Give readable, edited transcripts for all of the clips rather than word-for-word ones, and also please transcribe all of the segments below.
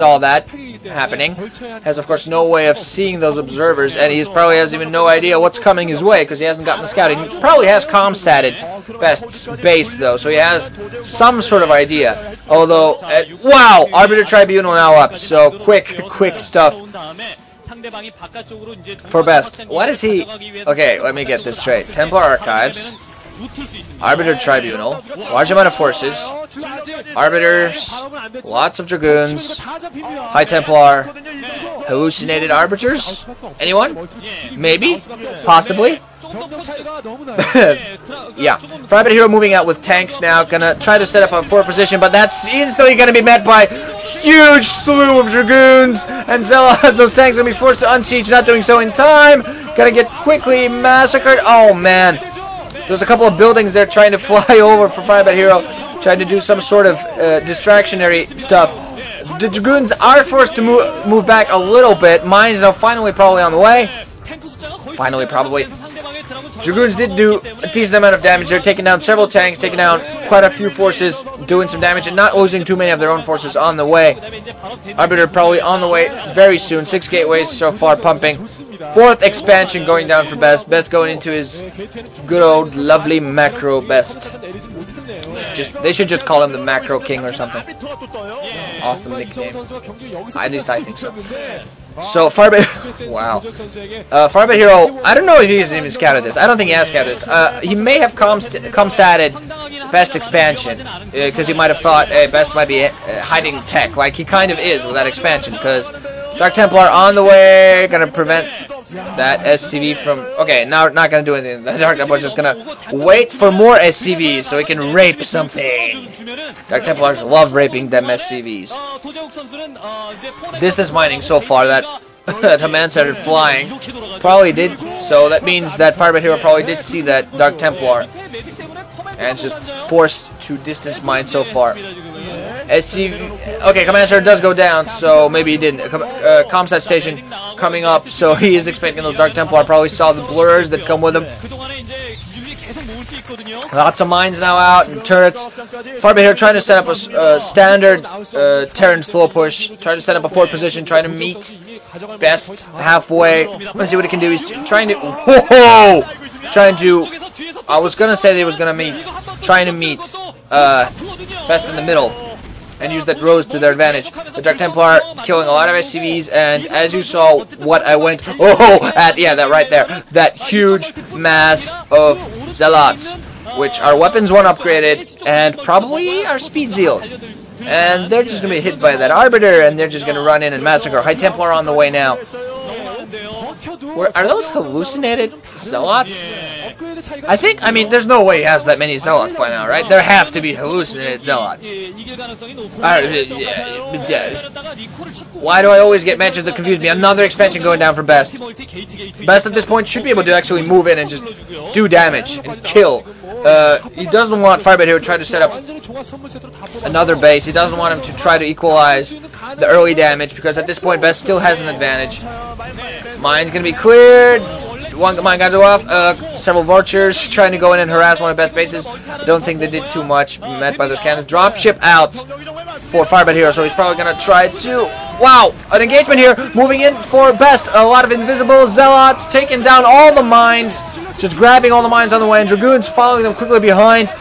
all that happening. Has, of course, no way of seeing those observers, and he probably has even no idea what's coming his way because he hasn't gotten the scouting. He probably has comsatted BeSt's base, though, so he has some sort of idea. Although, wow! Arbiter Tribunal now up, so quick stuff for BeSt. What is he? Okay, let me get this straight. Templar Archives, Arbiter Tribunal, large amount of forces, Arbiters, lots of Dragoons, High Templar, hallucinated Arbiters? Anyone? Maybe? Possibly? Yeah. firebathero moving out with tanks now, gonna try to set up a fort position, but that's instantly gonna be met by huge slew of Dragoons and Zealots. Those tanks gonna be forced to unsiege, not doing so in time. Gonna get quickly massacred. Oh man. There's a couple of buildings there trying to fly over for firebathero, trying to do some sort of distractionary stuff. The Dragoons are forced to move back a little bit. Mines now finally probably on the way. Finally, probably. Dragoons did do a decent amount of damage. They're taking down several tanks, taking down quite a few forces, doing some damage, and not losing too many of their own forces on the way. Arbiter probably on the way very soon. 6 gateways so far pumping. 4th expansion going down for BeSt. BeSt going into his good old lovely macro BeSt. They should just call him the Macro King or something. Awesome nickname. At least I think so. So firebathero, wow. firebathero, I don't know if he's even scouted this. I don't think he has scouted this. He may have comsatted BeSt expansion because he might have thought BeSt might be hiding tech, like he kind of is with that expansion. Because Dark Templar on the way, gonna prevent that SCV from. Okay, now not gonna do anything. The Dark Templar is just gonna wait for more SCVs so he can rape something. Dark Templars love raping them SCVs. Distance mining so far that that a man started flying. Probably did. So that means that firebathero probably did see that Dark Templar. And it's just forced to distance mine so far. SCV. Okay, command center does go down, so maybe he didn't. Comsat station coming up, so he is expecting those Dark Templar. Probably saw the blurs that come with them. Lots of mines now out and turrets. firebathero trying to set up a standard Terran slow push. Trying to set up a fort position. Trying to meet BeSt halfway. Let's see what he can do. He's trying to. Whoa! Trying to. I was gonna say they was gonna meet. Trying to meet BeSt in the middle and use that rose to their advantage. The Dark Templar killing a lot of SCVs, and as you saw, what I went at, yeah, that right there, that huge mass of Zealots, which are weapons 1 upgraded, and probably are speed zeals. And they're just gonna be hit by that Arbiter, and they're just gonna run in and massacre. High Templar on the way now. Are those hallucinated Zealots? I mean, there's no way he has that many Zealots by now, right? There have to be hallucinated Zealots. Why do I always get matches that confuse me? Another expansion going down for BeSt. BeSt at this point should be able to actually move in and just do damage and kill. He doesn't want firebathero to try to set up another base. He doesn't want him to try to equalize the early damage because at this point BeSt still has an advantage. Mine's gonna be cleared. One mine got to go off. Several vultures trying to go in and harass one of BeSt bases. I don't think they did too much. Met by those cannons. Dropship out for firebathero, so he's probably gonna try to. Wow, an engagement here. Moving in for BeSt. A lot of invisible Zealots taking down all the mines. Just grabbing all the mines on the way, and Dragoons following them quickly behind.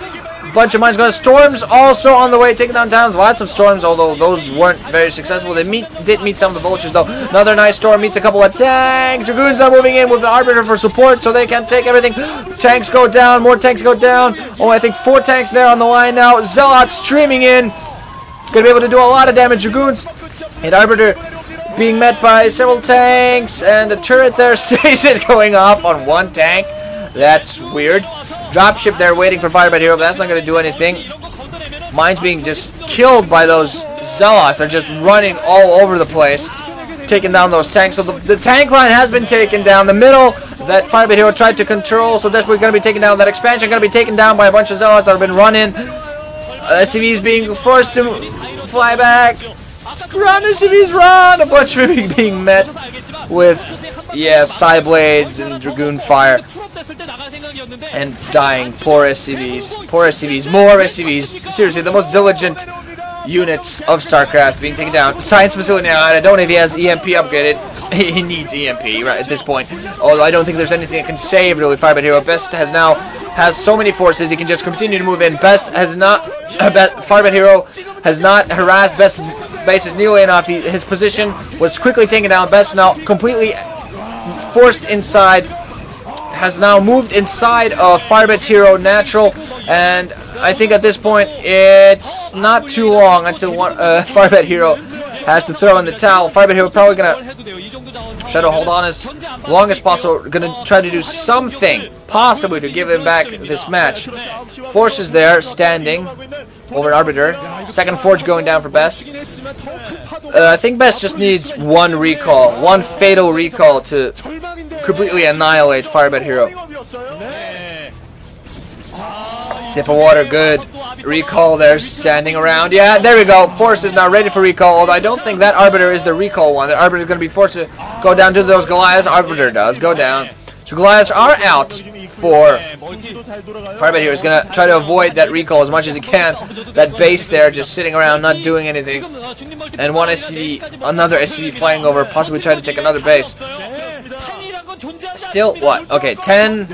Bunch of mines going. Storms also on the way, taking down towns. Lots of storms, although those weren't very successful. They did meet some of the vultures, though. Another nice storm meets a couple of tanks. Dragoons now moving in with the Arbiter for support, so they can take everything. Tanks go down. More tanks go down. Oh, I think 4 tanks there on the line now. Zealots streaming in. Gonna be able to do a lot of damage. Dragoons and Arbiter being met by several tanks, and the turret there sees it going off on 1 tank. That's weird. Dropship there waiting for firebathero, but that's not going to do anything. Mines being just killed by those Zealots. They're just running all over the place, taking down those tanks. So the tank line has been taken down. The middle that firebathero tried to control, so that's what's going to be taken down. That expansion going to be taken down by a bunch of Zealots that have been running. SCVs being forced to fly back. Run, SCVs, run! A bunch of them being met with, yeah, Psyblades and Dragoon fire. And dying. Poor SCVs. Poor SCVs. More SCVs. Seriously, the most diligent units of StarCraft being taken down. Science facility now, and I don't know if he has EMP upgraded. He needs EMP right at this point. Although I don't think there's anything that can save really firebathero. BeSt has so many forces, he can just continue to move in. BeSt has not, firebathero has not harassed BeSt bases nearly enough. His position was quickly taken down. BeSt now completely forced inside, has now moved inside of firebathero natural, and I think at this point it's not too long until firebathero has to throw in the towel. firebathero probably gonna try to hold on as long as possible, gonna try to do something possibly to give him back this match. Forces there standing over Arbiter. Second Forge going down for BeSt. I think BeSt just needs one recall, one fatal recall to completely annihilate firebathero. Sip of water, good. Recall there, standing around. Yeah, there we go. Force is now ready for recall, although I don't think that Arbiter is the recall one. That Arbiter is going to be forced to go down to those Goliaths. Arbiter does go down. So Goliaths are out for firebathero. Is going to try to avoid that recall as much as he can. That base there just sitting around, not doing anything. And one SCV, another SCV flying over, possibly try to take another base. Still, what? Okay, 10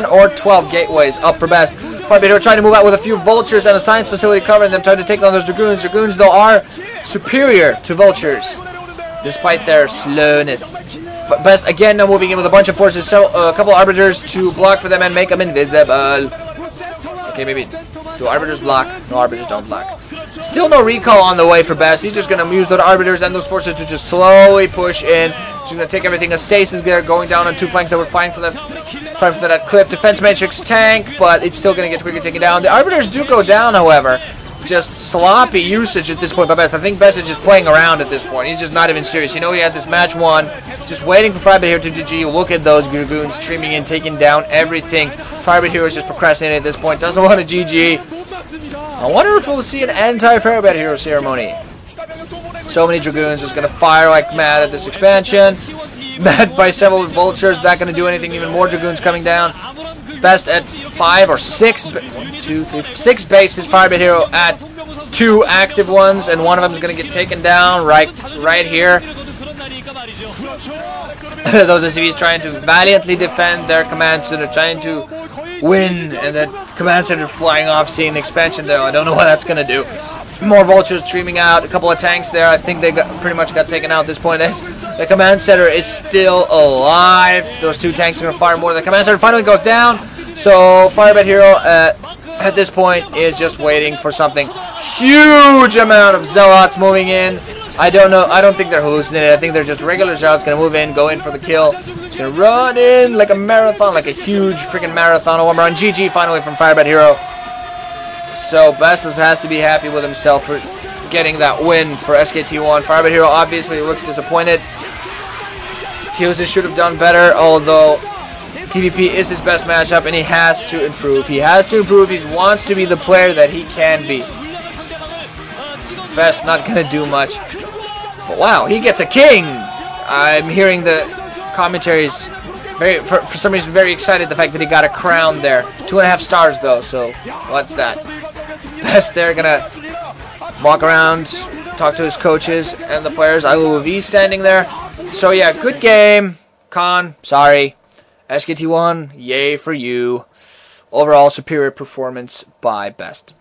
or 12 gateways up for BeSt. firebathero trying to move out with a few vultures and a science facility covering them, trying to take down those dragoons. Dragoons, though, are superior to vultures, despite their slowness. BeSt again now moving in with a bunch of forces, so a couple arbiters to block for them and make them invisible. Okay, maybe do arbiters block? No, arbiters don't block. Still no recall on the way for BeSt. He's just going to use those arbiters and those forces to just slowly push in. He's going to take everything. A stasis there going down on two flanks that were fine for that clip. Defense matrix tank, but it's still going to get quickly taken down. The arbiters do go down, however. Just sloppy usage at this point by BeSt. I think BeSt is just playing around at this point. He's just not even serious. You know he has this match won. Just waiting for firebathero to GG. Look at those dragoons streaming in, taking down everything. firebathero is just procrastinating at this point. Doesn't want to GG. I wonder if we'll see an anti-firebathero ceremony. So many dragoons just going to fire like mad at this expansion. Met by several vultures. Not going to do anything. Even more dragoons coming down. BeSt at 5 or 6. 1, 2, 3, 6 bases. firebathero at 2 active ones, and one of them is going to get taken down right here. Those SCVs trying to valiantly defend their command center, trying to win, and that command center flying off, seeing the expansion though. I don't know what that's going to do. More vultures streaming out, a couple of tanks there. I think they pretty much got taken out at this point. The command center is still alive. Those 2 tanks are going to fire more. The command center finally goes down. So firebathero at this point is just waiting for something. Huge amount of zealots moving in. I don't know. I don't think they're hallucinated. I think they're just regular zealots going to move in, go in for the kill. Just going to run in like a marathon, like a huge freaking marathon. One run. GG finally from firebathero. So BeSt has to be happy with himself for getting that win for SKT1. firebathero obviously looks disappointed. Feels he should have done better, although TVP is his best matchup and he has to improve. He has to improve. He wants to be the player that he can be. BeSt not going to do much. But wow, he gets a king. I'm hearing the commentaries for some reason very excited the fact that he got a crown there. 2.5 stars though, so what's that? BeSt there gonna walk around, talk to his coaches and the players. ILUV standing there. So yeah, good game. Con, sorry. SKT1, yay for you. Overall superior performance by BeSt.